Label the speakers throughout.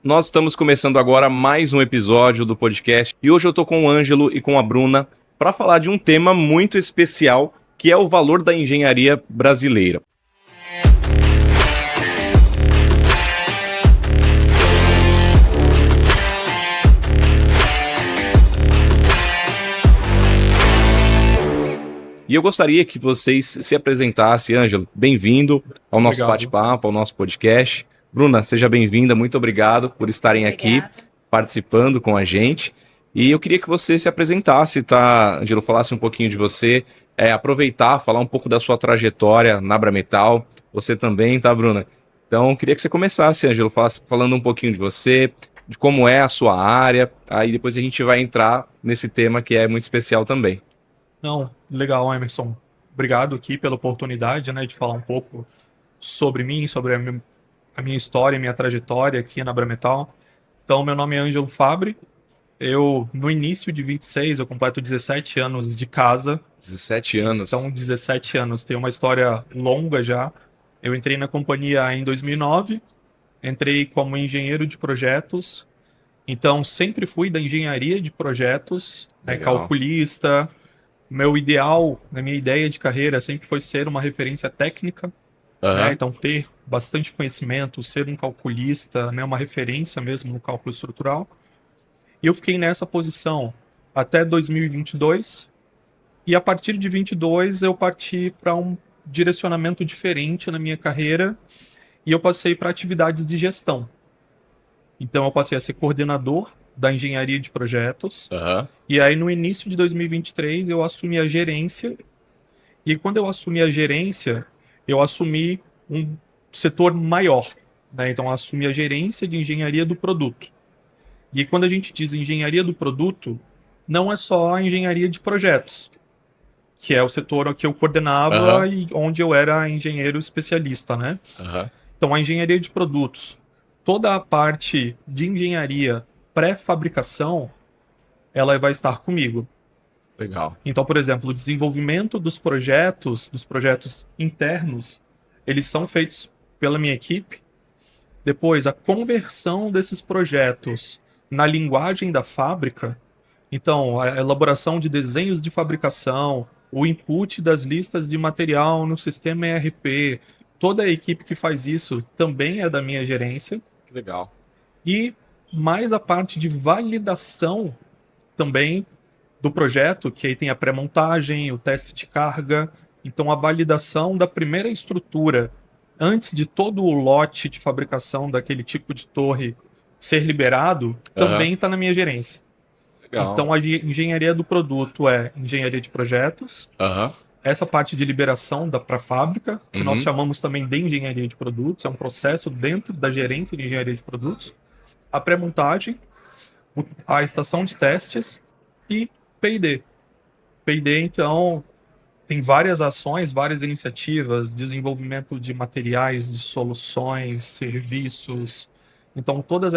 Speaker 1: Nós estamos começando agora mais um episódio do podcast e hoje eu tô com o Ângelo e com a Bruna para falar de um tema muito especial, que é o valor da engenharia brasileira. E eu gostaria que vocês se apresentassem. Ângelo, bem-vindo ao nosso bate-papo, ao nosso podcast. Bruna, seja bem-vinda, muito obrigado por estarem aqui participando com a gente. E eu queria que você se apresentasse, tá, Ângelo, falasse um pouquinho de você, aproveitar, falar um pouco da sua trajetória na Abrametal, você também, tá, Bruna? Então, eu queria que você começasse, Ângelo, falando um pouquinho de você, de como é a sua área, aí depois a gente vai entrar nesse tema que é muito especial também.
Speaker 2: Não, legal, Emerson. Obrigado aqui pela oportunidade, né, de falar um pouco sobre mim, sobre a minha história, a minha trajetória aqui na Abrametal. Então, meu nome é Ângelo Fabre. Eu, no início de 26, eu completo 17 anos de casa.
Speaker 1: 17 anos.
Speaker 2: Então, 17 anos. Tem uma história longa já. Eu entrei na companhia em 2009. Entrei como engenheiro de projetos. Então, sempre fui da engenharia de projetos, calculista. Meu ideal, na minha ideia de carreira, sempre foi ser uma referência técnica. Né? Então, ter bastante conhecimento, ser um calculista, né? Uma referência mesmo no cálculo estrutural. E eu fiquei nessa posição até 2022. E a partir de 22, eu parti para um direcionamento diferente na minha carreira. E eu passei para atividades de gestão. Então, eu passei a ser coordenador da engenharia de projetos. E aí, no início de 2023, eu assumi a gerência. E quando eu assumi a gerência, eu assumi um setor maior. Né? Então, eu assumi a gerência de engenharia do produto. E quando a gente diz engenharia do produto, não é só a engenharia de projetos, que é o setor que eu coordenava e onde eu era engenheiro especialista, né? Então, a engenharia de produtos, toda a parte de engenharia pré-fabricação, ela vai estar comigo.
Speaker 1: Legal.
Speaker 2: Então, por exemplo, o desenvolvimento dos projetos internos, eles são feitos pela minha equipe. Depois, a conversão desses projetos na linguagem da fábrica. Então, a elaboração de desenhos de fabricação, o input das listas de material no sistema ERP, toda a equipe que faz isso também é da minha gerência.
Speaker 1: Legal.
Speaker 2: E mais a parte de validação também do projeto, que aí tem a pré-montagem, o teste de carga. Então, a validação da primeira estrutura, antes de todo o lote de fabricação daquele tipo de torre ser liberado, também está na minha gerência.
Speaker 1: Legal.
Speaker 2: Então, a engenharia do produto é engenharia de projetos. Essa parte de liberação para a fábrica, que nós chamamos também de engenharia de produtos, é um processo dentro da gerência de engenharia de produtos. A pré-montagem, a estação de testes e P&D. P&D, então, tem várias ações, várias iniciativas, desenvolvimento de materiais, de soluções, serviços. Então, todos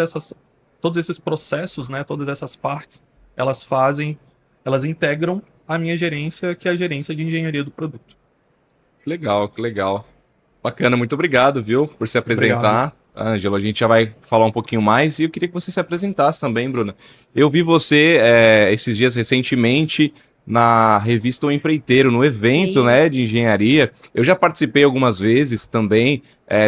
Speaker 2: esses processos, né, todas essas partes, elas integram a minha gerência, que é a gerência de engenharia do produto.
Speaker 1: Que legal, que legal. Bacana, muito obrigado, viu, por se apresentar. Ângelo, a gente já vai falar um pouquinho mais e eu queria que você se apresentasse também, Bruna. Eu vi você esses dias recentemente na revista O Empreiteiro, no evento, né, de engenharia. Eu já participei algumas vezes também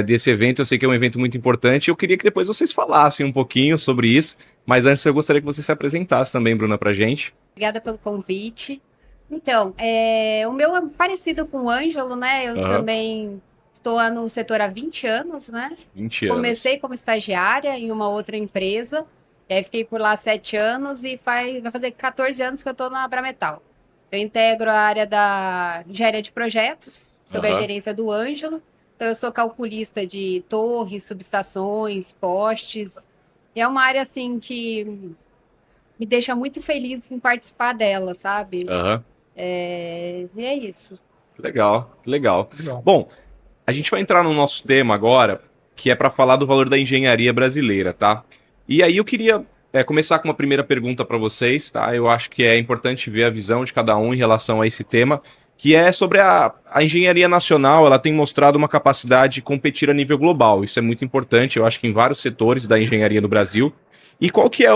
Speaker 1: desse evento, eu sei que é um evento muito importante. Eu queria que depois vocês falassem um pouquinho sobre isso, mas antes eu gostaria que você se apresentasse também, Bruna, pra gente.
Speaker 3: Obrigada pelo convite. Então, o meu é parecido com o Ângelo, né? Eu também estou no setor há 20 anos, né?
Speaker 1: 20 anos.
Speaker 3: Comecei como estagiária em uma outra empresa, e aí fiquei por lá 7 anos e vai fazer 14 anos que eu estou na Abrametal. Eu integro a área da engenharia de projetos, sob a gerência do Ângelo. Então, eu sou calculista de torres, subestações, postes. E é uma área, assim, que me deixa muito feliz em participar dela, sabe? E é isso.
Speaker 1: Legal, legal. Bom, a gente vai entrar no nosso tema agora, que é para falar do valor da engenharia brasileira, tá? E aí eu queria começar com uma primeira pergunta para vocês, tá? Eu acho que é importante ver a visão de cada um em relação a esse tema. que é sobre a engenharia nacional. Ela tem mostrado uma capacidade de competir a nível global. Isso é muito importante, eu acho que em vários setores da engenharia no Brasil. E qual que é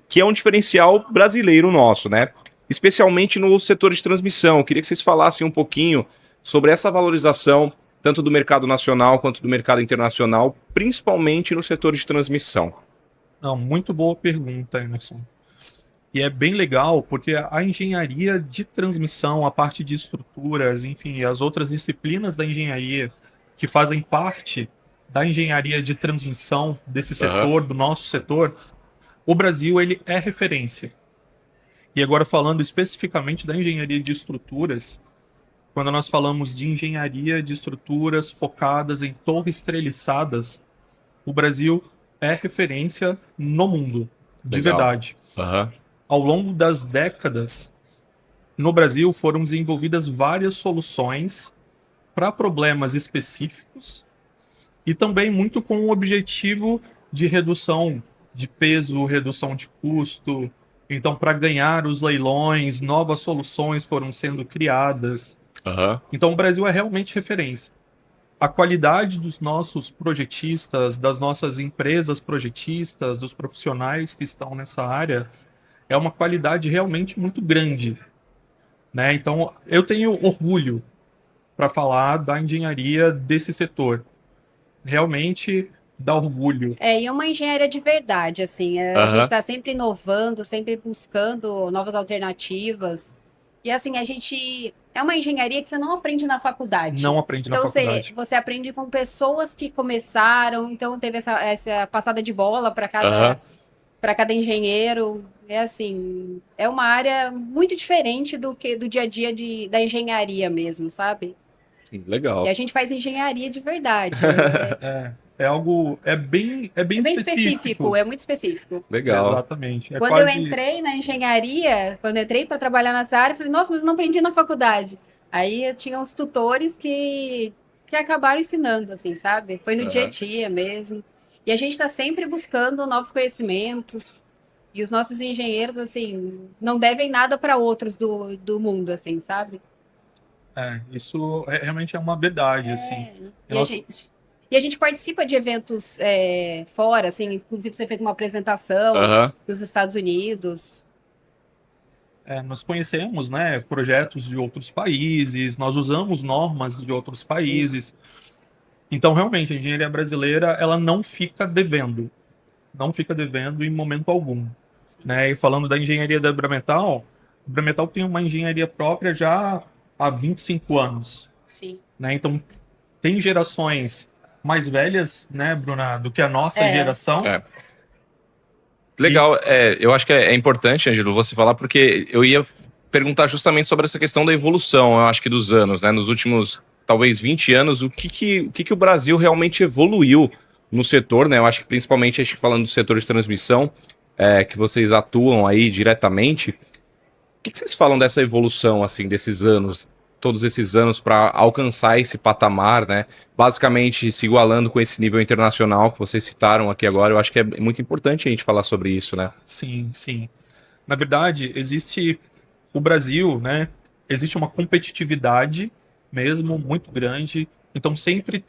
Speaker 1: que é um diferencial brasileiro nosso, né? Especialmente no setor de transmissão. Eu queria que vocês falassem um pouquinho sobre essa valorização, tanto do mercado nacional quanto do mercado internacional, principalmente no setor de transmissão.
Speaker 2: Não, muito boa pergunta, Emerson. E é bem legal porque a engenharia de transmissão, a parte de estruturas, enfim, as outras disciplinas da engenharia que fazem parte da engenharia de transmissão desse setor, do nosso setor, o Brasil ele é referência. E agora falando especificamente da engenharia de estruturas, quando nós falamos de engenharia de estruturas focadas em torres treliçadas, o Brasil é referência no mundo, de
Speaker 1: Legal.
Speaker 2: verdade. Ao longo das décadas, no Brasil foram desenvolvidas várias soluções para problemas específicos e também muito com o objetivo de redução de peso, redução de custo. Então, para ganhar os leilões, novas soluções foram sendo criadas. Então, o Brasil é realmente referência. A qualidade dos nossos projetistas, das nossas empresas projetistas, dos profissionais que estão nessa área, é uma qualidade realmente muito grande, né? Então, eu tenho orgulho para falar da engenharia desse setor. Realmente dá orgulho.
Speaker 3: E é uma engenharia de verdade, assim. A gente está sempre inovando, sempre buscando novas alternativas. E, assim, a gente... É uma engenharia que você não aprende na faculdade.
Speaker 2: Não aprende na faculdade.
Speaker 3: Você aprende com pessoas que começaram, então teve essa passada de bola para cada engenheiro. É assim, é uma área muito diferente do dia a dia da engenharia mesmo, sabe?
Speaker 1: Legal.
Speaker 3: E a gente faz engenharia de verdade.
Speaker 2: É algo, é bem específico.
Speaker 3: É muito específico.
Speaker 1: Legal.
Speaker 2: Exatamente.
Speaker 3: Quando eu entrei na engenharia, quando eu entrei para trabalhar nessa área, eu falei, nossa, mas eu não aprendi na faculdade. Aí eu tinha uns tutores que acabaram ensinando, assim, sabe? Foi no dia a dia mesmo. E a gente está sempre buscando novos conhecimentos. E os nossos engenheiros, assim, não devem nada para outros do mundo, assim, sabe?
Speaker 2: Isso realmente é uma verdade, assim.
Speaker 3: E a gente participa de eventos fora, assim, inclusive você fez uma apresentação dos Estados Unidos.
Speaker 2: Nós conhecemos, né, projetos de outros países, nós usamos normas de outros países. Então, realmente, a engenharia brasileira, ela não fica devendo. Não fica devendo em momento algum. Né? E falando da engenharia da Brametal, a Brametal tem uma engenharia própria já há 25 anos.
Speaker 3: Sim.
Speaker 2: Né? Então, tem gerações mais velhas, né, Bruna, do que a nossa geração.
Speaker 1: Legal, eu acho que é importante, Ângelo, você falar, porque eu ia perguntar justamente sobre essa questão da evolução, eu acho que dos anos, né, nos últimos, talvez 20 anos, o que o Brasil realmente evoluiu no setor, né, eu acho que principalmente, falando do setor de transmissão, que vocês atuam aí diretamente, o que vocês falam dessa evolução, assim, desses anos, todos esses anos para alcançar esse patamar, né? Basicamente se igualando com esse nível internacional que vocês citaram aqui agora. Eu acho que é muito importante a gente falar sobre isso, né?
Speaker 2: Sim, sim. Na verdade, o Brasil, né? Existe uma competitividade mesmo muito grande. Então sempre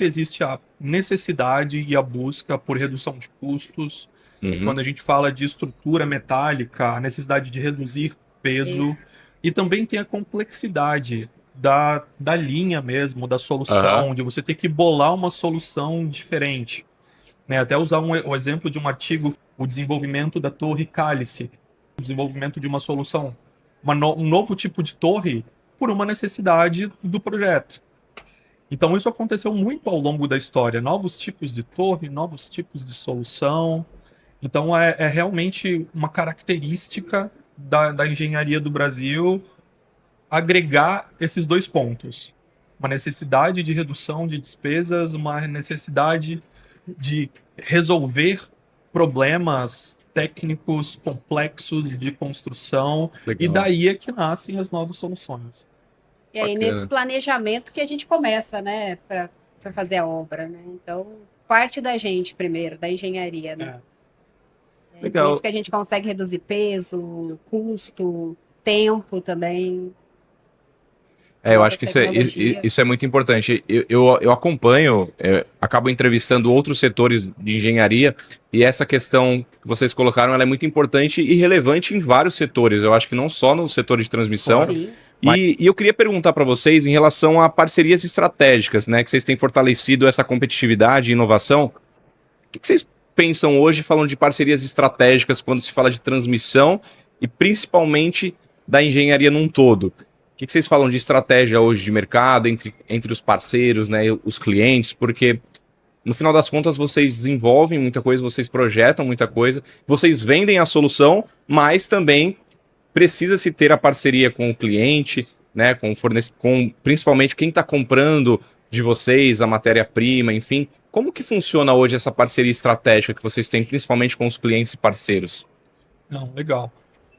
Speaker 2: existe a necessidade e a busca por redução de custos. Quando a gente fala de estrutura metálica, a necessidade de reduzir peso. E também tem a complexidade da linha mesmo, da solução, de você ter que bolar uma solução diferente. Né? Até usar o exemplo de um artigo, o desenvolvimento da torre cálice, o desenvolvimento de uma solução, um novo tipo de torre por uma necessidade do projeto. Então isso aconteceu muito ao longo da história, novos tipos de torre, novos tipos de solução. Então é realmente uma característica da engenharia do Brasil agregar esses dois pontos. Uma necessidade de redução de despesas, uma necessidade de resolver problemas técnicos complexos de construção. Legal. E daí é que nascem as novas soluções.
Speaker 3: E aí, nesse planejamento que a gente começa, né, para fazer a obra, né? Então, parte da gente primeiro, da engenharia, né?
Speaker 1: Legal.
Speaker 3: Por isso que a gente consegue reduzir peso, custo, tempo também.
Speaker 1: Eu acho que isso é muito importante. Eu acompanho, acabo entrevistando outros setores de engenharia e essa questão que vocês colocaram, ela é muito importante e relevante em vários setores. Eu acho que não só no setor de transmissão.
Speaker 3: Sim.
Speaker 1: E eu queria perguntar para vocês em relação a parcerias estratégicas, né? Que vocês têm fortalecido essa competitividade e inovação. O que vocês pensam hoje falando de parcerias estratégicas quando se fala de transmissão e principalmente da engenharia num todo? O que vocês falam de estratégia hoje de mercado entre os parceiros, né, os clientes? Porque no final das contas vocês desenvolvem muita coisa, vocês projetam muita coisa, vocês vendem a solução, mas também precisa-se ter a parceria com o cliente, né, com principalmente quem está comprando de vocês, a matéria-prima, enfim. Como que funciona hoje essa parceria estratégica que vocês têm, principalmente com os clientes e parceiros?
Speaker 2: Não, legal.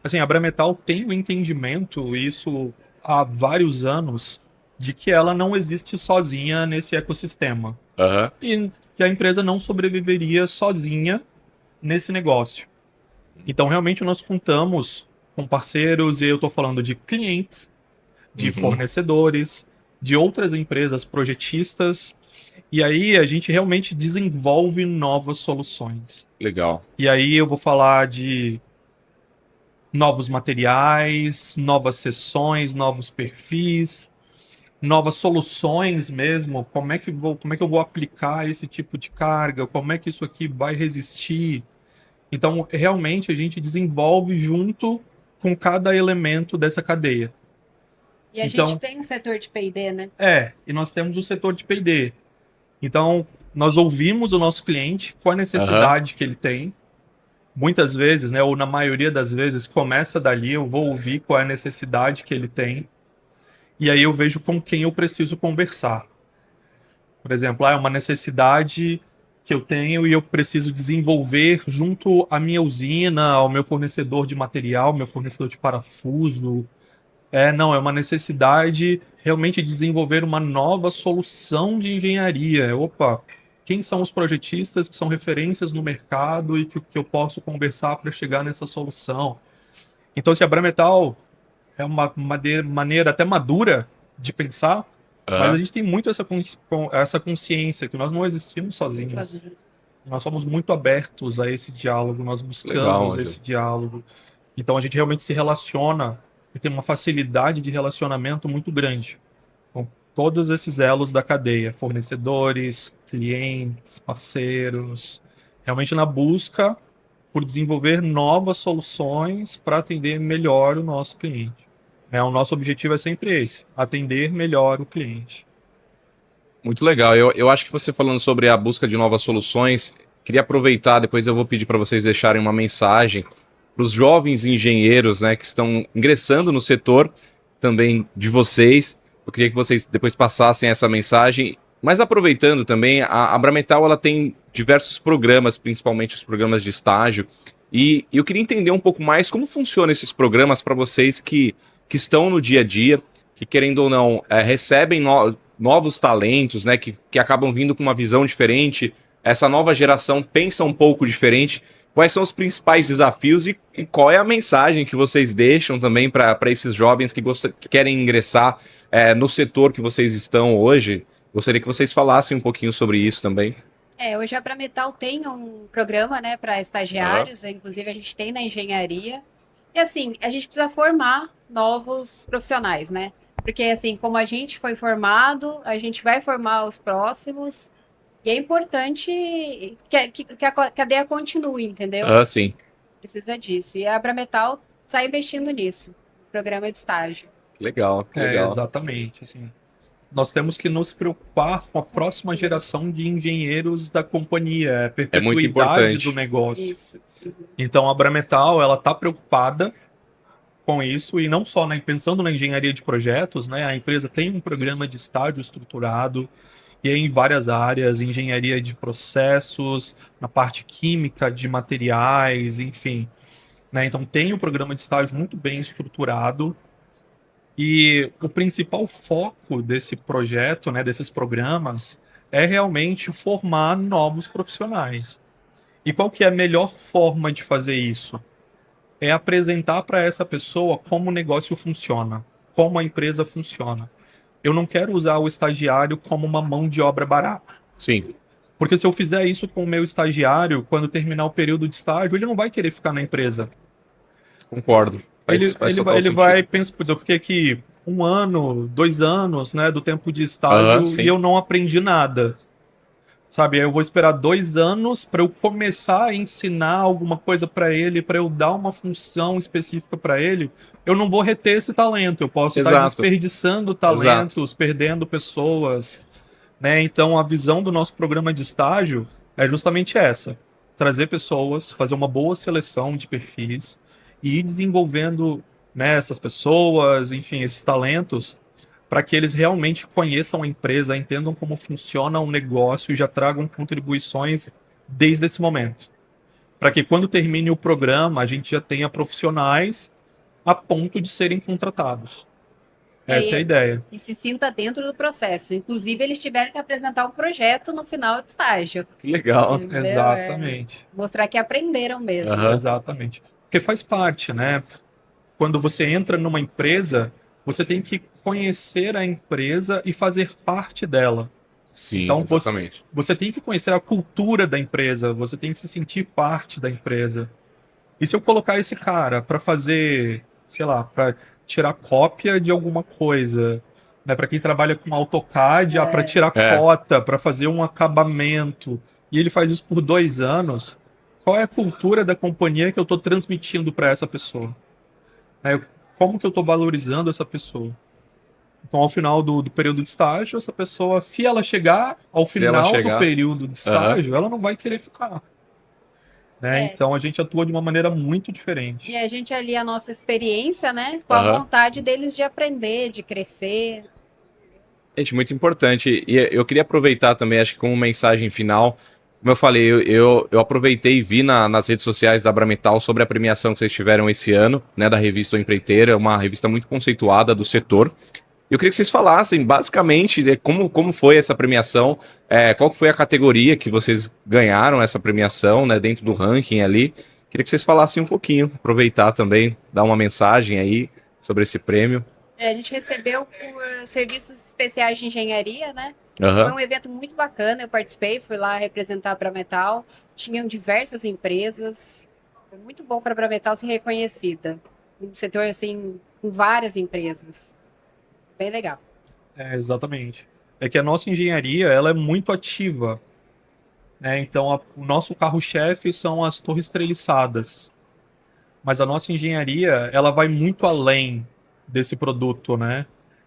Speaker 2: Assim, a Brametal tem o entendimento, isso há vários anos, de que ela não existe sozinha nesse ecossistema. E que a empresa não sobreviveria sozinha nesse negócio. Então, realmente, nós contamos com parceiros, e eu estou falando de clientes, de fornecedores, de outras empresas projetistas, e aí a gente realmente desenvolve novas soluções.
Speaker 1: Legal.
Speaker 2: E aí eu vou falar de novos materiais, novas seções, novos perfis, novas soluções mesmo. Como é que eu vou aplicar esse tipo de carga? Como é que isso aqui vai resistir? Então, realmente, a gente desenvolve junto com cada elemento dessa cadeia.
Speaker 3: E a gente tem um setor de P&D, né?
Speaker 2: E nós temos o setor de P&D. Então, nós ouvimos o nosso cliente, qual a necessidade que ele tem. Muitas vezes, né, ou na maioria das vezes, começa dali, eu vou ouvir qual é a necessidade que ele tem, e aí eu vejo com quem eu preciso conversar. Por exemplo, é uma necessidade que eu tenho e eu preciso desenvolver junto à minha usina, ao meu fornecedor de material, meu fornecedor de parafuso. É uma necessidade realmente de desenvolver uma nova solução de engenharia. Opa, quem são os projetistas que são referências no mercado e que eu posso conversar para chegar nessa solução? Então, se a Brametal é uma maneira até madura de pensar, mas a gente tem muito essa consciência que nós não existimos sozinhos. Nós somos muito abertos a esse diálogo, nós buscamos esse diálogo. Então, a gente realmente se relaciona e tem uma facilidade de relacionamento muito grande com todos esses elos da cadeia, fornecedores, clientes, parceiros, realmente na busca por desenvolver novas soluções para atender melhor o nosso cliente. O nosso objetivo é sempre esse, atender melhor o cliente.
Speaker 1: Muito legal. Eu acho que você falando sobre a busca de novas soluções, queria aproveitar, depois eu vou pedir para vocês deixarem uma mensagem para os jovens engenheiros, né, que estão ingressando no setor também de vocês. Eu queria que vocês depois passassem essa mensagem. Mas aproveitando também, a Brametal ela tem diversos programas, principalmente os programas de estágio. E eu queria entender um pouco mais como funcionam esses programas para vocês que estão no dia a dia, que querendo ou não, recebem novos talentos, né, que acabam vindo com uma visão diferente. Essa nova geração pensa um pouco diferente. Quais são os principais desafios e qual é a mensagem que vocês deixam também para esses jovens que querem ingressar no setor que vocês estão hoje? Gostaria que vocês falassem um pouquinho sobre isso também.
Speaker 3: Hoje a Brametal tem um programa, né, para estagiários, inclusive a gente tem na engenharia. E assim, a gente precisa formar novos profissionais, né? Porque assim, como a gente foi formado, a gente vai formar os próximos. E é importante que a cadeia continue, entendeu?
Speaker 1: Sim.
Speaker 3: Precisa disso. E a Brametal está investindo nisso, programa de estágio.
Speaker 1: Legal.
Speaker 2: Exatamente. Assim, nós temos que nos preocupar com a próxima geração de engenheiros da companhia, a perpetuidade do negócio.
Speaker 3: Isso.
Speaker 2: Então a Brametal ela está preocupada com isso, e não só pensando na engenharia de projetos, né? A empresa tem um programa de estágio estruturado, e em várias áreas, engenharia de processos, na parte química, de materiais, enfim. Né? Então tem um programa de estágio muito bem estruturado, e o principal foco desse projeto, né, desses programas, é realmente formar novos profissionais. E qual que é a melhor forma de fazer isso? É apresentar para essa pessoa como o negócio funciona, como a empresa funciona. eu não quero usar o estagiário como uma mão de obra barata.
Speaker 1: Sim.
Speaker 2: Porque se eu fizer isso com o meu estagiário, quando terminar o período de estágio, ele não vai querer ficar na empresa.
Speaker 1: Concordo.
Speaker 2: Ele vai pensar, pois eu fiquei aqui 1 ano, 2 anos, né, do tempo de estágio e eu não aprendi nada. Sabe, eu vou esperar 2 anos para eu começar a ensinar alguma coisa para ele, para eu dar uma função específica para ele. Eu não vou reter esse talento, eu posso estar desperdiçando talentos, perdendo pessoas, né? Então a visão do nosso programa de estágio é justamente essa: trazer pessoas, fazer uma boa seleção de perfis e ir desenvolvendo, né, essas pessoas, enfim, esses talentos, para que eles realmente conheçam a empresa, entendam como funciona o negócio e já tragam contribuições desde esse momento. Para que quando termine o programa, a gente já tenha profissionais a ponto de serem contratados. Essa é a ideia.
Speaker 3: E se sinta dentro do processo. Inclusive, eles tiveram que apresentar um projeto no final de estágio.
Speaker 1: Que legal.
Speaker 2: Entendeu? Exatamente.
Speaker 3: Mostrar que aprenderam mesmo.
Speaker 2: Exatamente. Porque faz parte, né? Quando você entra numa empresa, você tem que conhecer a empresa e fazer parte dela.
Speaker 1: Sim,
Speaker 2: então,
Speaker 1: exatamente.
Speaker 2: Você tem que conhecer a cultura da empresa, você tem que se sentir parte da empresa. E se eu colocar esse cara para fazer, sei lá, para tirar cópia de alguma coisa, né, para quem trabalha com AutoCAD, para tirar cota, para fazer um acabamento, e ele faz isso por 2 anos, qual é a cultura da companhia que eu estou transmitindo para essa pessoa? Como que eu estou valorizando essa pessoa? Então, ao final do período de estágio, essa pessoa, se ela chegar ao final do período de estágio, ela não vai querer ficar. Né? Então, a gente atua de uma maneira muito diferente.
Speaker 3: E a gente alia a nossa experiência, né, com a vontade deles de aprender, de crescer.
Speaker 1: Gente, muito importante. E eu queria aproveitar também, acho que como mensagem final, como eu falei, eu aproveitei e vi nas redes sociais da Abrametal sobre a premiação que vocês tiveram esse ano, né, da revista O Empreiteiro, uma revista muito conceituada do setor. Eu queria que vocês falassem, basicamente, como foi essa premiação, qual foi a categoria que vocês ganharam essa premiação, né, dentro do ranking ali. Queria que vocês falassem um pouquinho, aproveitar também, dar uma mensagem aí sobre esse prêmio.
Speaker 3: A gente recebeu por serviços especiais de engenharia, né? Foi um evento muito bacana, eu participei, fui lá representar a Abrametal, tinham diversas empresas, foi muito bom para a Abrametal ser reconhecida, um setor assim, com várias empresas, bem legal.
Speaker 2: Exatamente. É que a nossa engenharia, ela é muito ativa, né? Então o nosso carro-chefe são as torres treliçadas, mas a nossa engenharia, ela vai muito além desse produto, né?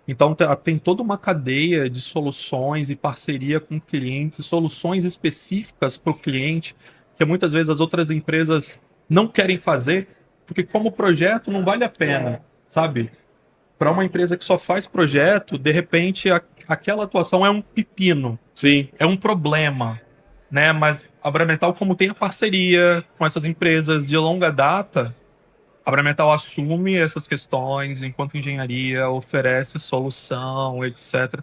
Speaker 2: Então tem toda uma cadeia de soluções e parceria com clientes, soluções específicas para o cliente, que muitas vezes as outras empresas não querem fazer, porque como projeto não vale a pena, sabe? Para uma empresa que só faz projeto, de repente aquela atuação é um pepino.
Speaker 1: Sim.
Speaker 2: É um problema, né? Mas a Abrametal, como tem a parceria com essas empresas de longa data, a Abrametal assume essas questões enquanto engenharia, oferece solução, etc.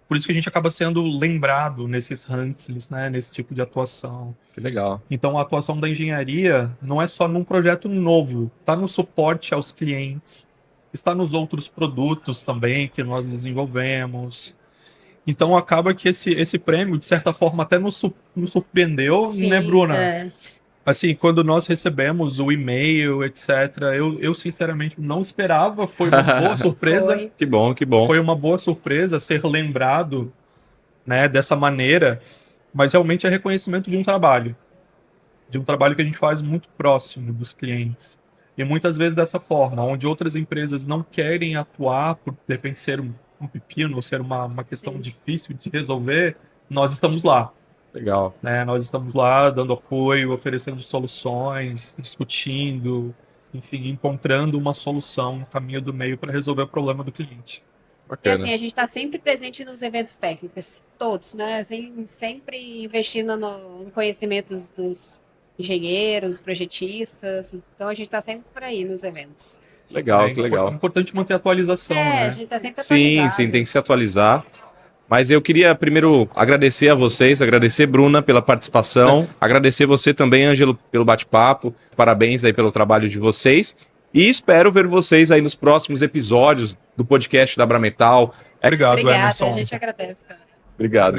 Speaker 2: Por isso que a gente acaba sendo lembrado nesses rankings, né, nesse tipo de atuação.
Speaker 1: Que legal.
Speaker 2: Então a atuação da engenharia não é só num projeto novo, está no suporte aos clientes, está nos outros produtos também que nós desenvolvemos. Então acaba que esse prêmio, de certa forma, até nos surpreendeu, sim, né, Bruna? Assim, quando nós recebemos o e-mail, etc., eu sinceramente não esperava, foi uma boa surpresa.
Speaker 3: Foi.
Speaker 1: Que bom, que bom.
Speaker 2: Foi uma boa surpresa ser lembrado, né, dessa maneira, mas realmente é reconhecimento de um trabalho que a gente faz muito próximo dos clientes. E muitas vezes dessa forma, onde outras empresas não querem atuar, por de repente ser um pepino, ou ser uma questão, sim, difícil de resolver, nós estamos lá.
Speaker 1: Legal.
Speaker 2: Né? Nós estamos lá dando apoio, oferecendo soluções, discutindo, enfim, encontrando uma solução, um caminho do meio para resolver o problema do cliente.
Speaker 3: Bacana. E assim, a gente está sempre presente nos eventos técnicos, todos, né? Assim, sempre investindo no conhecimento dos engenheiros, projetistas. Então a gente está sempre por aí nos eventos.
Speaker 1: Legal, que legal.
Speaker 2: É importante manter a atualização, né?
Speaker 3: A gente está sempre atualizado.
Speaker 1: Sim, tem que se atualizar. Mas eu queria primeiro agradecer a vocês, agradecer, Bruna, pela participação, agradecer você também, Ângelo, pelo bate-papo, parabéns aí pelo trabalho de vocês, e espero ver vocês aí nos próximos episódios do podcast da Abrametal,
Speaker 2: Obrigado,
Speaker 3: Obrigada,
Speaker 2: Emerson.
Speaker 3: a gente agradece também.
Speaker 1: Obrigado.